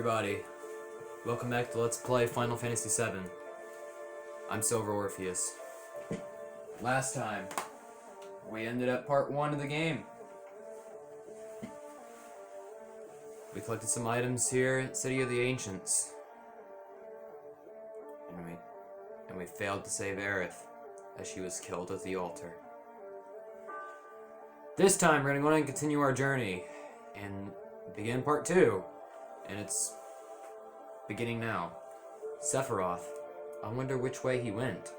everybody. Welcome back to Let's Play Final Fantasy VII. I'm Silver Orpheus. Last time, we ended up part 1 of the game. We collected some items here at City of the Ancients. And we failed to save Aerith, as she was killed at the altar. This time, we're going to go ahead and continue our journey, and begin part 2. And it's beginning now. Sephiroth. I wonder which way he went.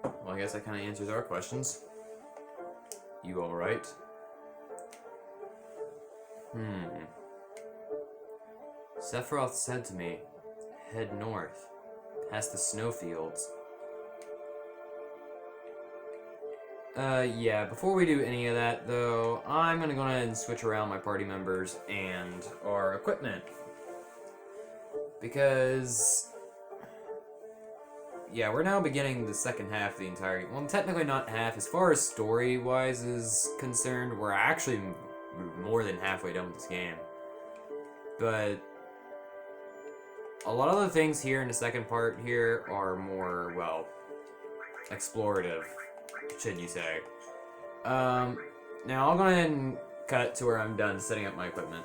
Well, I guess that kind of answers our questions. You alright? Sephiroth said to me, head north, past the snowfields. Yeah, before we do any of that, though, I'm gonna go ahead and switch around my party members and our equipment. Because, yeah, we're now beginning the second half of the entire, well, technically not half. As far as story-wise is concerned, we're actually more than halfway done with this game. But a lot of the things here in the second part here are more, well, explorative, should you say. Now I'll go ahead and cut to where I'm done setting up my equipment.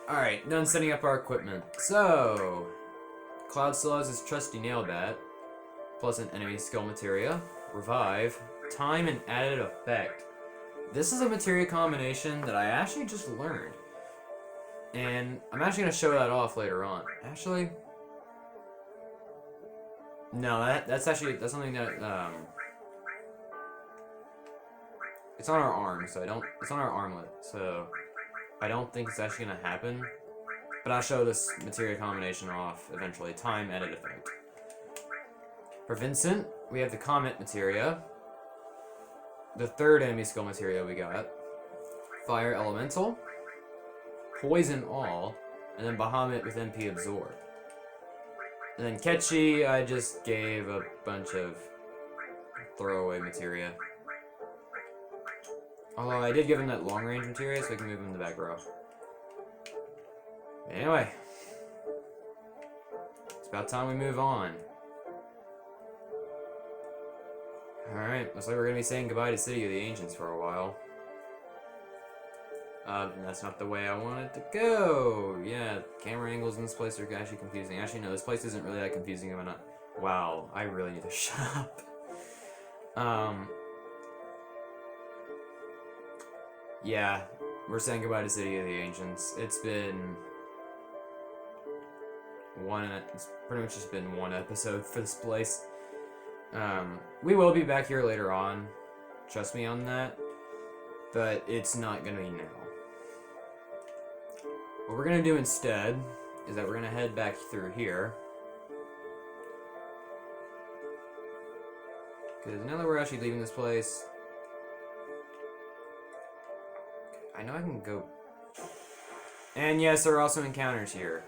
Alright, done setting up our equipment. So, Cloud still has his trusty nail bat, plus an enemy skill materia, revive, time and added effect. This is a materia combination that I actually just learned. And I'm actually going to show that off later on. Actually, no, that's something that, it's on our arm, so it's on our armlet, so I don't think it's actually going to happen, but I'll show this materia combination off eventually. Time, edit effect. For Vincent, we have the Comet materia, the third enemy skill materia we got, Fire Elemental, Poison All, and then Bahamut with MP Absorb. And then Ketchi, I just gave a bunch of throwaway materia. Although I did give him that long range materia, so I can move him in the back row. Anyway, it's about time we move on. Alright, looks like we're going to be saying goodbye to City of the Ancients for a while. That's not the way I wanted to go. Yeah, camera angles in this place are actually confusing. Actually, no, this place isn't really that confusing. Wow, I really need to shop. Yeah, we're saying goodbye to City of the Ancients. It's pretty much just been one episode for this place. We will be back here later on. Trust me on that. But it's not gonna be now. What we're gonna do instead is that we're gonna head back through here. Because now that we're actually leaving this place, I know I can go. And yes, there are also encounters here.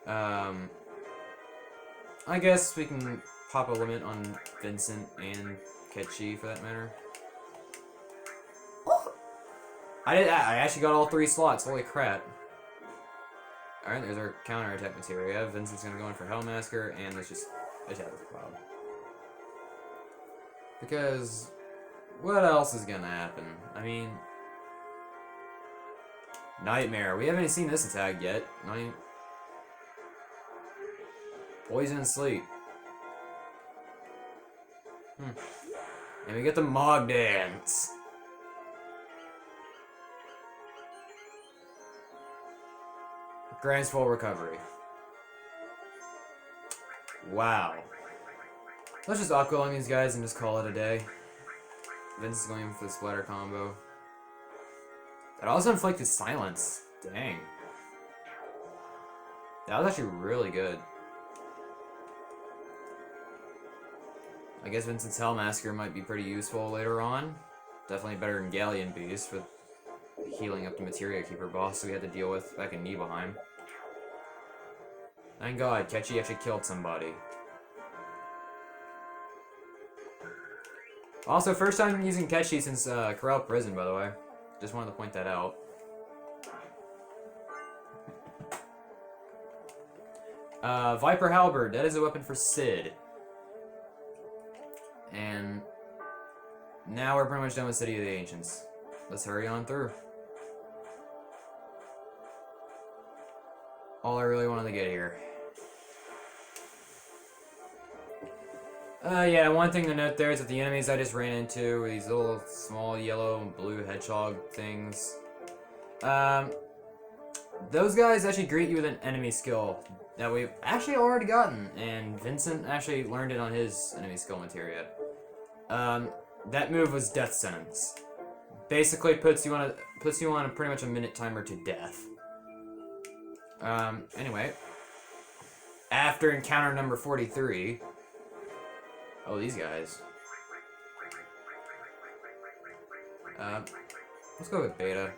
I guess we can pop a limit on Vincent and Ketchi for that matter. I actually got all 3 slots. Holy crap. Alright, there's our counter-attack materia. Vincent's gonna go in for Hellmasker, and let's just attack with Cloud. Because what else is gonna happen? I mean, Nightmare. We haven't seen this attack yet. Not even... Poison and Sleep. And we get the Mog Dance. Grants full recovery. Wow. Let's just Aqua on these guys and just call it a day. Vince is going in for the splatter combo. That also inflicted silence. Dang. That was actually really good. I guess Vincent's Hellmasker might be pretty useful later on. Definitely better than Galleon Beast with healing up the Materia Keeper boss we had to deal with back in Nibelheim. Thank God, Ketchi actually killed somebody. Also, first time using Ketchi since Corral Prison, by the way. Just wanted to point that out. Viper Halberd, that is a weapon for Cid. And now we're pretty much done with City of the Ancients. Let's hurry on through. All I really wanted to get here. Yeah, one thing to note there is that the enemies I just ran into were these little small yellow and blue hedgehog things. Those guys actually greet you with an enemy skill that we've actually already gotten, and Vincent actually learned it on his enemy skill materia. That move was Death Sentence. Basically puts you on a pretty much a minute timer to death. Anyway. After encounter number 43. Oh, these guys. Let's go with Beta.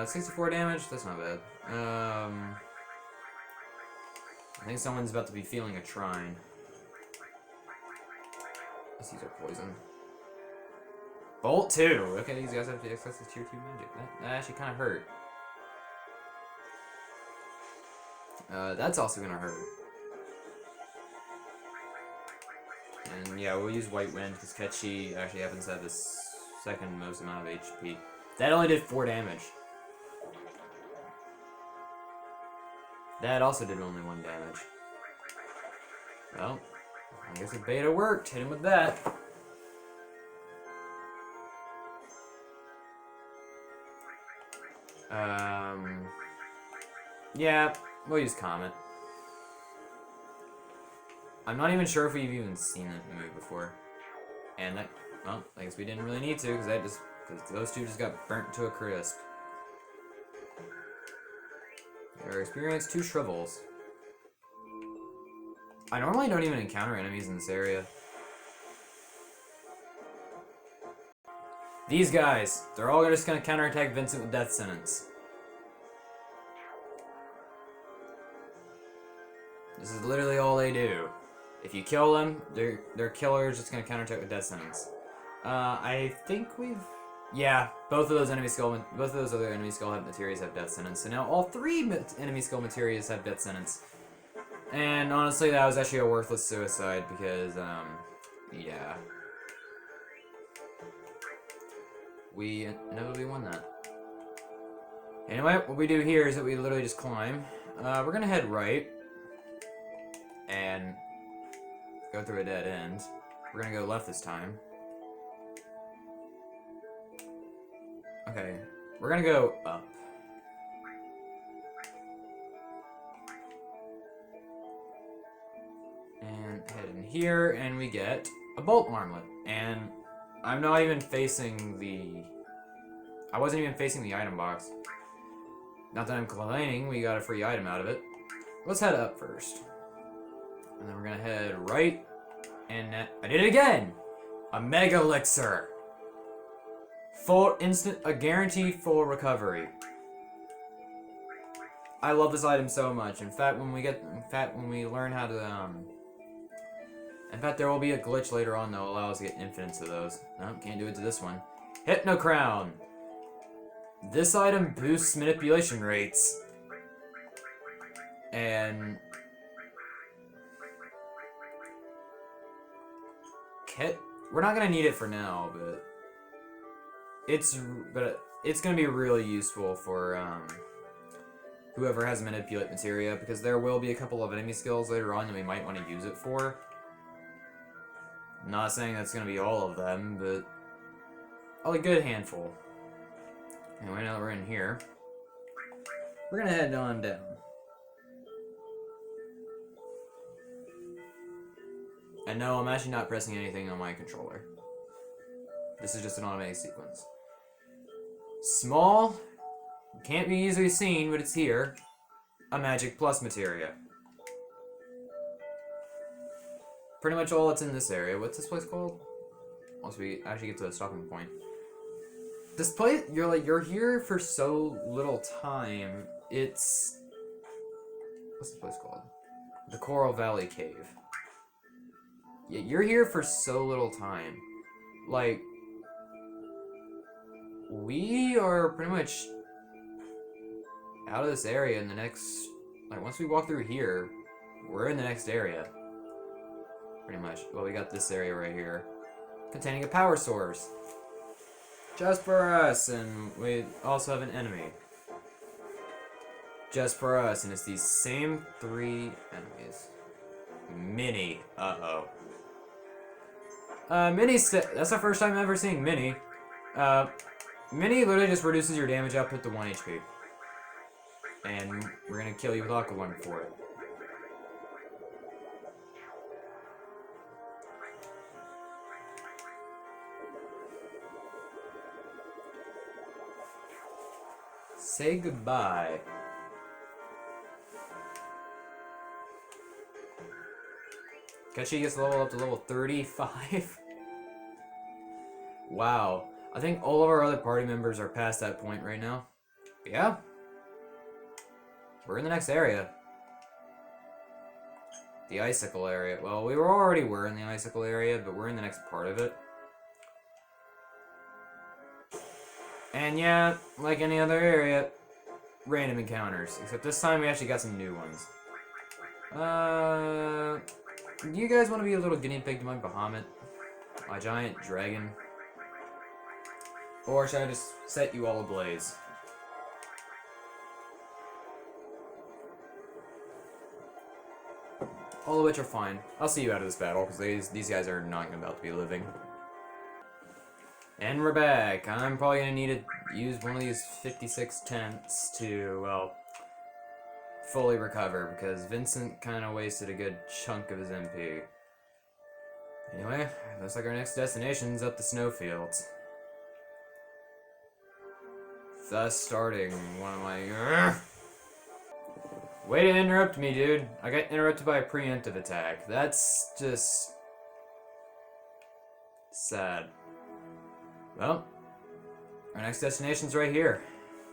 64 damage? That's not bad. I think someone's about to be feeling a trine. Let's use our poison. Bolt 2! Okay, these guys have the access to tier 2 magic. That actually kind of hurt. That's also gonna hurt. And yeah, we'll use White Wind because Ketchi actually happens to have the second most amount of HP. That only did 4 damage. That also did only 1 damage. Well, I guess if Beta worked, hit him with that. Yeah, we'll use Comet. I'm not even sure if we've even seen that move before. And that, well, I guess we didn't really need to, because those two just got burnt to a crisp. They're experienced 2 shrivels. I normally don't even encounter enemies in this area. These guys, they're all just gonna counterattack Vincent with Death Sentence. This is literally all they do. If you kill them, their killer is just gonna counterattack with Death Sentence. I think we've, yeah, both of those other enemy skill materials have Death Sentence. So now all 3 enemy skill materials have Death Sentence. And honestly, that was actually a worthless suicide because, yeah. We inevitably won that. Anyway, what we do here is that we literally just climb. We're gonna head right. And go through a dead end. We're gonna go left this time. Okay, we're gonna go up. And head in here, and we get a bolt marmlet. And I'm not even facing the... I wasn't even facing the item box. Not that I'm complaining, we got a free item out of it. Let's head up first. And then we're gonna head right, and I did it again! A Mega Elixir! A guaranteed full recovery. I love this item so much. In fact, when we learn how to, in fact, there will be a glitch later on that will allow us to get infinites of those. No, can't do it to this one. Hypno Crown! This item boosts manipulation rates. And... we're not gonna need it for now, but it's gonna be really useful for whoever has manipulate materia, because there will be a couple of enemy skills later on that we might want to use it for. I'm not saying that's gonna be all of them, but a good handful. Anyway, now that we're in here, we're gonna head on down. And no, I'm actually not pressing anything on my controller. This is just an automatic sequence. Small, can't be easily seen, but it's here. A Magic Plus materia. Pretty much all that's in this area. What's this place called? Once we actually get to the stopping point. This place, you're here for so little time. It's... what's this place called? The Coral Valley Cave. You're here for so little time. Like, we are pretty much out of this area in the next... Like, once we walk through here, we're in the next area. Pretty much. Well, we got this area right here, containing a power source. Just for us, and we also have an enemy. Just for us, and it's these same 3 enemies. Minnie. Uh-oh. Minnie's... That's the first time I've ever seen Minnie. Minnie literally just reduces your damage output to 1 HP. And we're gonna kill you with Aqua One for it. Say goodbye. Kachi gets leveled up to level 35. Wow. I think all of our other party members are past that point right now. But yeah. We're in the next area. The Icicle area. Well, we were in the Icicle area, but we're in the next part of it. And yeah, like any other area, random encounters. Except this time we actually got some new ones. Do you guys want to be a little guinea pig to my Bahamut? My giant dragon? Or should I just set you all ablaze? All of which are fine. I'll see you out of this battle, because these guys are not about to be living. And we're back. I'm probably going to need to use one of these 56 tents to, well, fully recover, because Vincent kind of wasted a good chunk of his MP. Anyway, looks like our next destination's up the snowfields. Thus starting one of my... Way to interrupt me, dude. I got interrupted by a preemptive attack. That's just... sad. Well, our next destination's right here.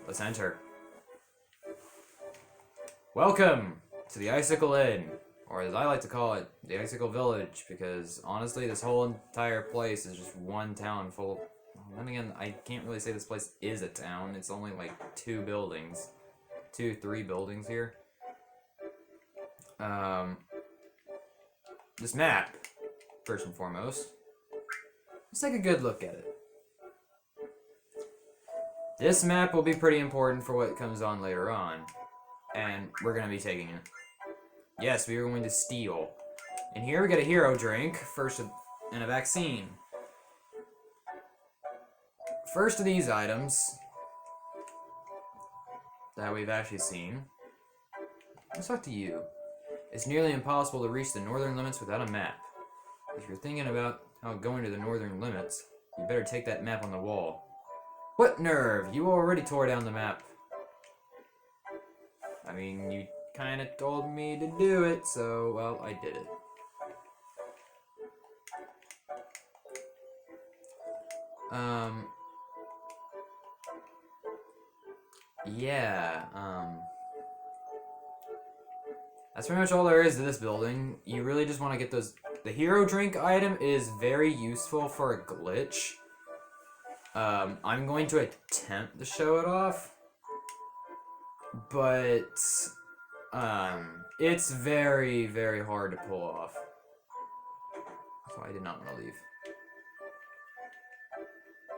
Let's enter. Welcome to the Icicle Inn, or as I like to call it, the Icicle Village, because honestly, this whole entire place is just one town full of... Then again, I can't really say this place is a town. It's only like 2 buildings. 3 buildings here. This map, first and foremost. Let's take a good look at it. This map will be pretty important for what comes on later on. And we're going to be taking it. Yes, we are going to steal. And here we get a hero drink, and a vaccine. First of these items that we've actually seen. Let's talk to you. It's nearly impossible to reach the northern limits without a map. If you're thinking about how going to the northern limits, you better take that map on the wall. What nerve! You already tore down the map. I mean, you kinda told me to do it, so, well, I did it. Yeah, that's pretty much all there is to this building. You really just want to get those... The hero drink item is very useful for a glitch. I'm going to attempt to show it off. But, it's very, very hard to pull off. So I did not want to leave.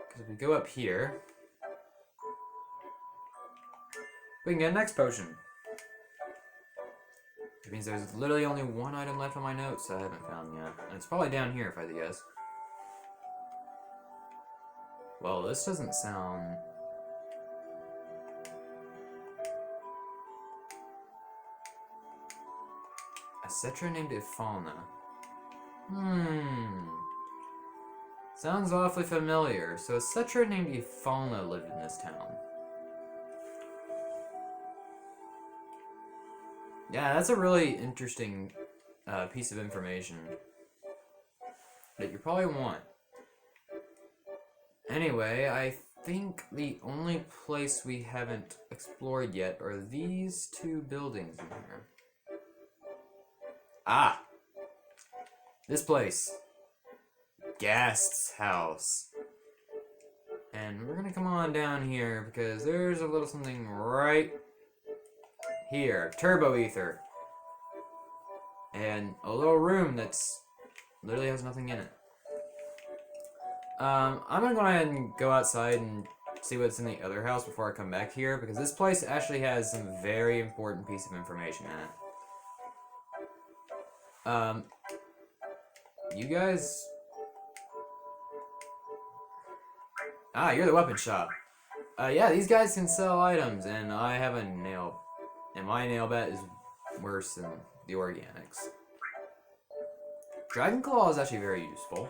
Because if we go up here, we can get an X potion. Which means there's literally only one item left on my notes that I haven't found yet. And it's probably down here if I had to guess. Well, this doesn't sound... A Cetra named Ifalna. Sounds awfully familiar. So a Cetra named Ifalna lived in this town. Yeah, that's a really interesting piece of information that you probably want. Anyway, I think the only place we haven't explored yet are these 2 buildings in here. Ah! This place. Gast's house. And we're gonna come on down here because there's a little something right here. Turbo ether. And a little room that's literally has nothing in it. I'm gonna go ahead and go outside and see what's in the other house before I come back here, because this place actually has some very important piece of information in it. You guys... Ah, you're the weapon shop. Yeah, these guys can sell items, and I have a nail... And my nail bet is worse than the organics. Dragon Claw is actually very useful.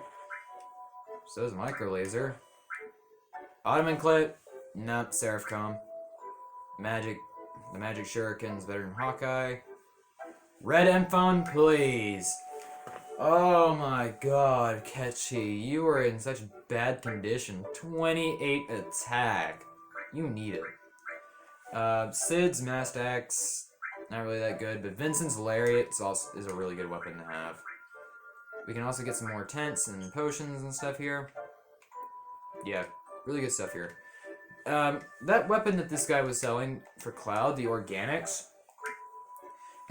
So is Micro Laser. Ottoman Clip. Nope, Seraphcom. Magic. The Magic Shuriken's better than Hawkeye. Red M phone, please. Oh my god, Ketchy. You are in such bad condition. 28 attack. You need it. Sid's Mast Axe. Not really that good, but Vincent's Lariat is a really good weapon to have. We can also get some more tents and potions and stuff here. Yeah, really good stuff here. That weapon that this guy was selling for Cloud, the Organics,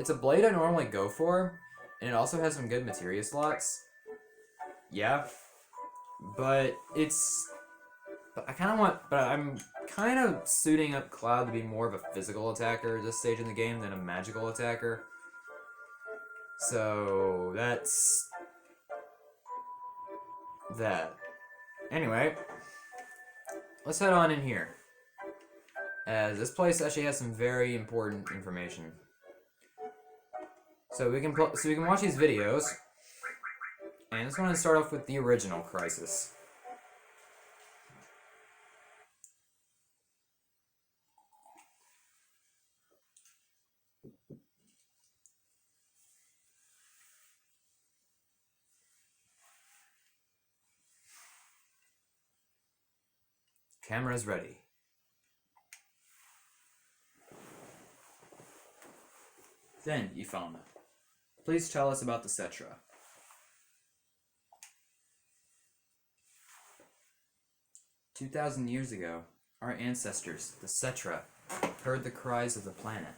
it's a blade I normally go for, and it also has some good materia slots. Yeah, but I'm kind of suiting up Cloud to be more of a physical attacker at this stage in the game than a magical attacker. So, that's that. Anyway, let's head on in here, as this place actually has some very important information. So we can watch these videos, and let's go ahead and start off with the original Crisis. Camera's ready. Then, Ifalna, please tell us about the Cetra. "2,000 years ago, our ancestors, the Cetra, heard the cries of the planet.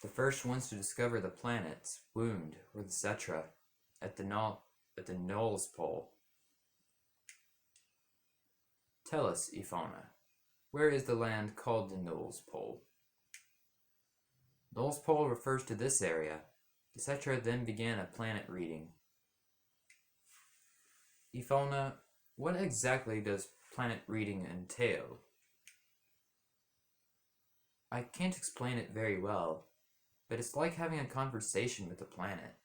The first ones to discover the planet's wound were the Cetra at the Null's Pole. Tell us, Ifalna, where is the land called the Null's Pole?" "Null's Pole refers to this area. The Cetra then began a planet reading." "Ifalna, what exactly does planet reading entail?" "I can't explain it very well, but it's like having a conversation with the planet.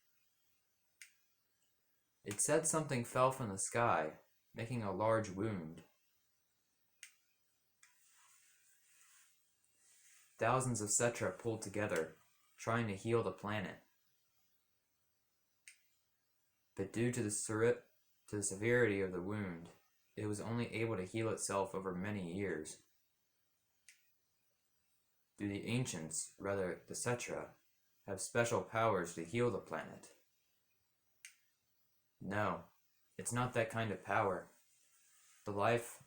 It said something fell from the sky, making a large wound. Thousands of Cetra pulled together, trying to heal the planet. But due to the severity of the wound, it was only able to heal itself over many years. Do the ancients, rather the Cetra, have special powers to heal the planet?" "No, it's not that kind of power. The life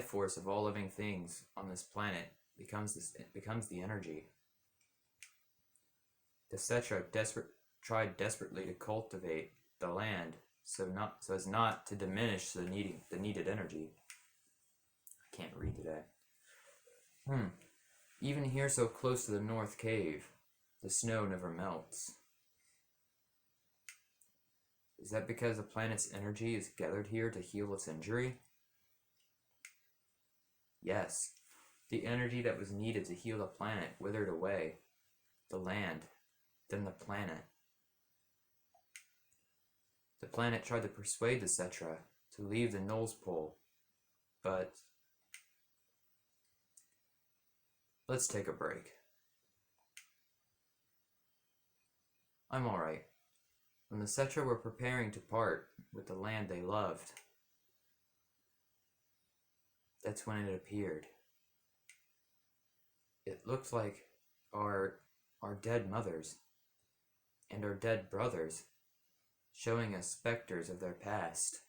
force of all living things on this planet becomes the energy. The Cetra tried desperately to cultivate the land so as not to diminish the needed energy." I can't read today. "Even here so close to the North Cave, the snow never melts. Is that because the planet's energy is gathered here to heal its injury?" "Yes. The energy that was needed to heal the planet withered away. The land, then the planet. The planet tried to persuade the Cetra to leave the Null's Pole, but... Let's take a break." "I'm alright. When the Cetra were preparing to part with the land they loved, that's when it appeared. It looked like our dead mothers and our dead brothers showing us specters of their past.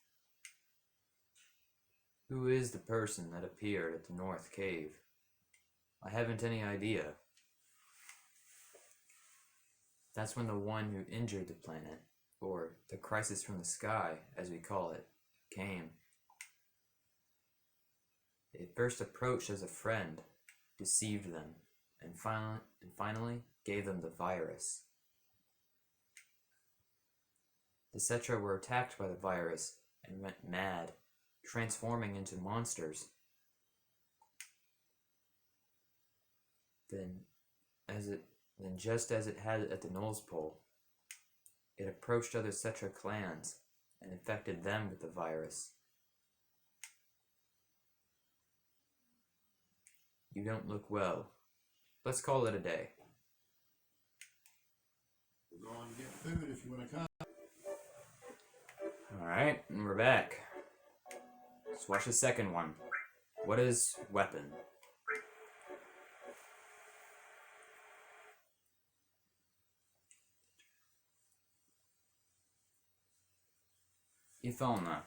Who is the person that appeared at the North Cave? I haven't any idea. That's when the one who injured the planet, or the crisis from the sky, as we call it, came. It first approached as a friend, deceived them, and finally gave them the virus. The Cetra were attacked by the virus and went mad, transforming into monsters. Then, just as it had at the Null's Pole, it approached other Cetra clans and infected them with the virus. You don't look well. Let's call it a day. We're going to get food if you want to come. Alright, and we're back. Let's watch the second one. What is weapon? Ifalna,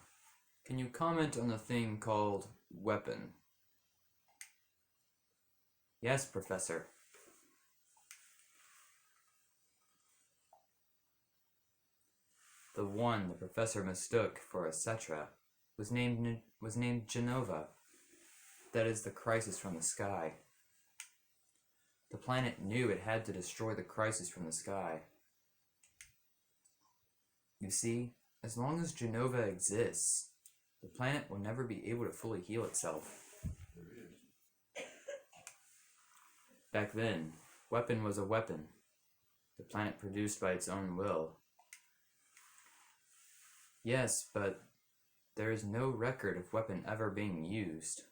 can you comment on the thing called weapon? Yes, Professor. The one the Professor mistook for a Cetra was named Genova. That is the crisis from the sky. The planet knew it had to destroy the crisis from the sky. You see, as long as Genova exists, the planet will never be able to fully heal itself. Back then, weapon was a weapon, the planet produced by its own will. Yes, but there is no record of weapon ever being used.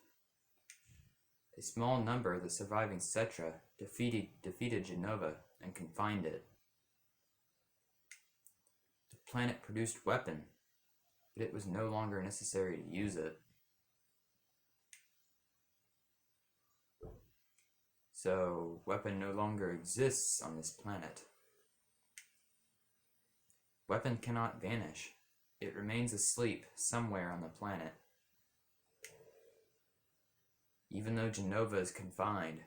A small number of the surviving Cetra defeated Genova and confined it. The planet produced weapon, but it was no longer necessary to use it. So, weapon no longer exists on this planet. Weapon cannot vanish. It remains asleep somewhere on the planet. Even though Genova is confined,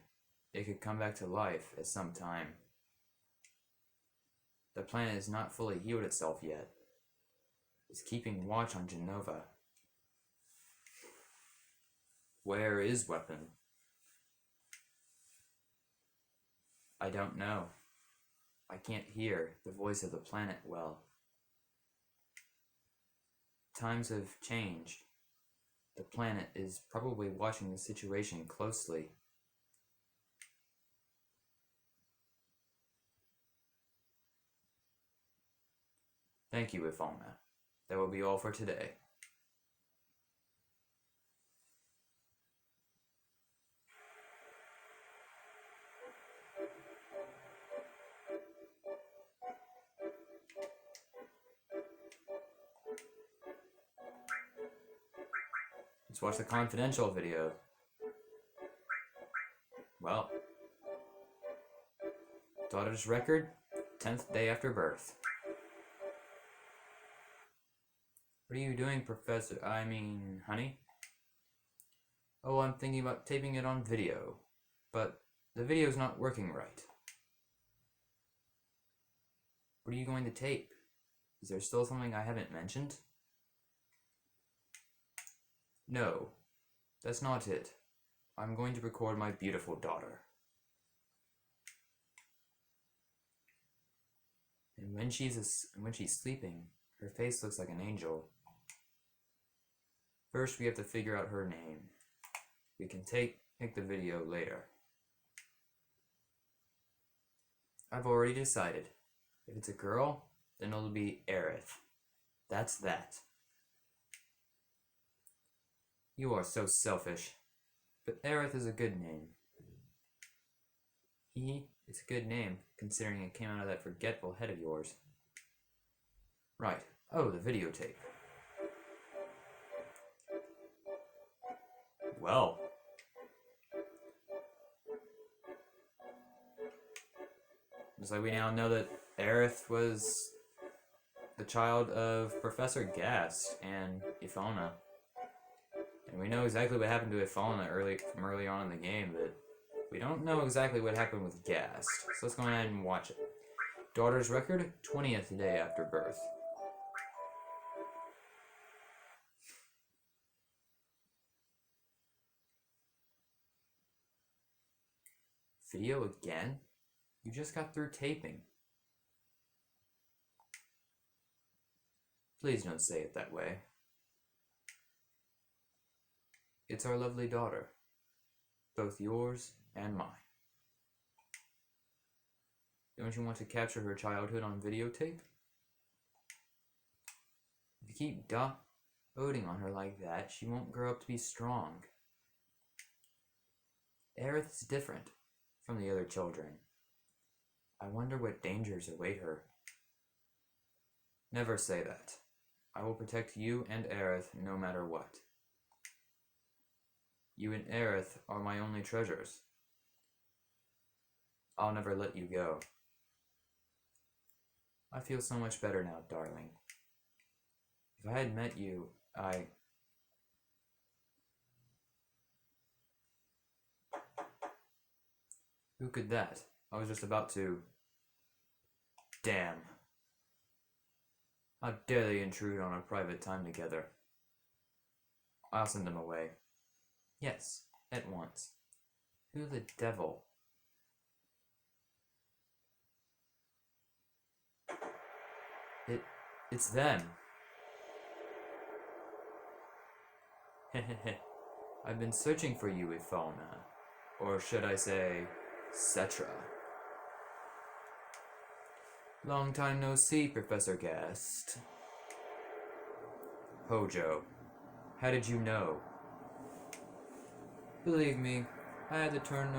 it could come back to life at some time. The planet has not fully healed itself yet. It's keeping watch on Genova. Where is weapon? I don't know. I can't hear the voice of the planet well. Times have changed. The planet is probably watching the situation closely. Thank you, Ifalna. That will be all for today. Let's watch the confidential video. Well, daughter's record, 10th day after birth. What are you doing, Professor? Honey? Oh, I'm thinking about taping it on video, but the video's not working right. What are you going to tape? Is there still something I haven't mentioned? No, that's not it. I'm going to record my beautiful daughter. And when she's sleeping, her face looks like an angel. First, we have to figure out her name. We can take the video later. I've already decided. If it's a girl, then it'll be Aerith. That's that. You are so selfish. But Aerith is a good name. It's a good name, considering it came out of that forgetful head of yours. Right. Oh, the videotape. Well. Looks like we now know that Aerith was the child of Professor Gast and Ifalna. And we know exactly what happened to Ifalna from early on in the game, but we don't know exactly what happened with Gast. So let's go ahead and watch it. Daughter's record, 20th day after birth. Video again? You just got through taping. Please don't say it that way. It's our lovely daughter, both yours and mine. Don't you want to capture her childhood on videotape? If you keep doting on her like that, she won't grow up to be strong. Aerith is different from the other children. I wonder what dangers await her. Never say that. I will protect you and Aerith no matter what. You and Aerith are my only treasures. I'll never let you go. I feel so much better now, darling. If I had met you, Who could that? I was just about to... Damn. How dare they intrude on our private time together? I'll send them away. Yes, at once. Who the devil? It's them. Hehehe. I've been searching for you, Ifalna. Or should I say, Cetra. Long time no see, Professor Gast. Hojo, how did you know? Believe me, I had to turn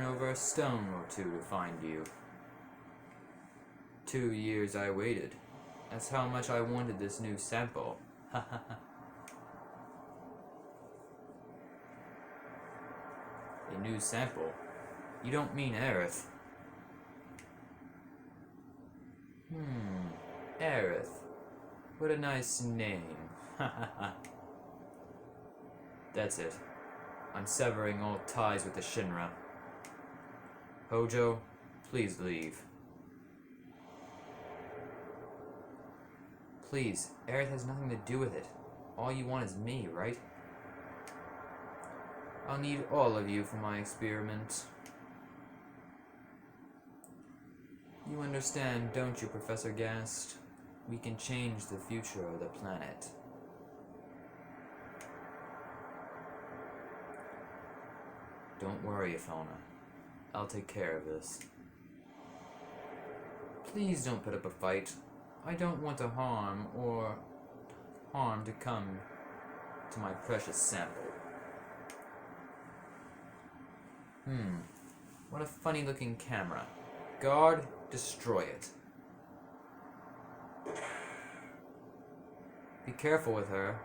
over a stone or two to find you. 2 years I waited. That's how much I wanted this new sample. A new sample? You don't mean Aerith? Aerith. What a nice name. That's it. I'm severing all ties with the Shinra. Hojo, please leave. Please, Aerith has nothing to do with it. All you want is me, right? I'll need all of you for my experiment. You understand, don't you, Professor Gast? We can change the future of the planet. Don't worry, Ifalna. I'll take care of this. Please don't put up a fight. I don't want harm to come to my precious sample. What a funny looking camera. Guard, destroy it. Be careful with her.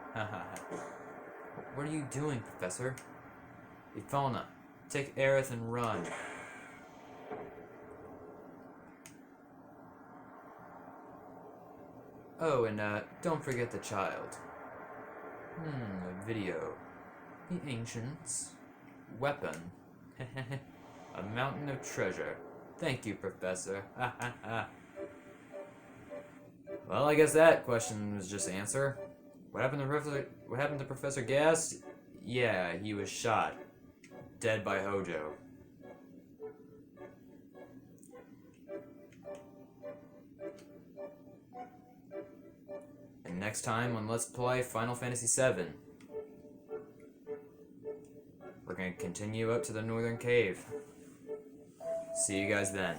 What are you doing, Professor? Ifalna, take Aerith and run. Oh, and don't forget the child. A video. The ancients. Weapon. A mountain of treasure. Thank you, Professor. Well, I guess that question was just answer. What happened to Professor Gast? Yeah, he was shot. Dead by Hojo. And next time on Let's Play Final Fantasy VII, we're going to continue up to the Northern Cave. See you guys then.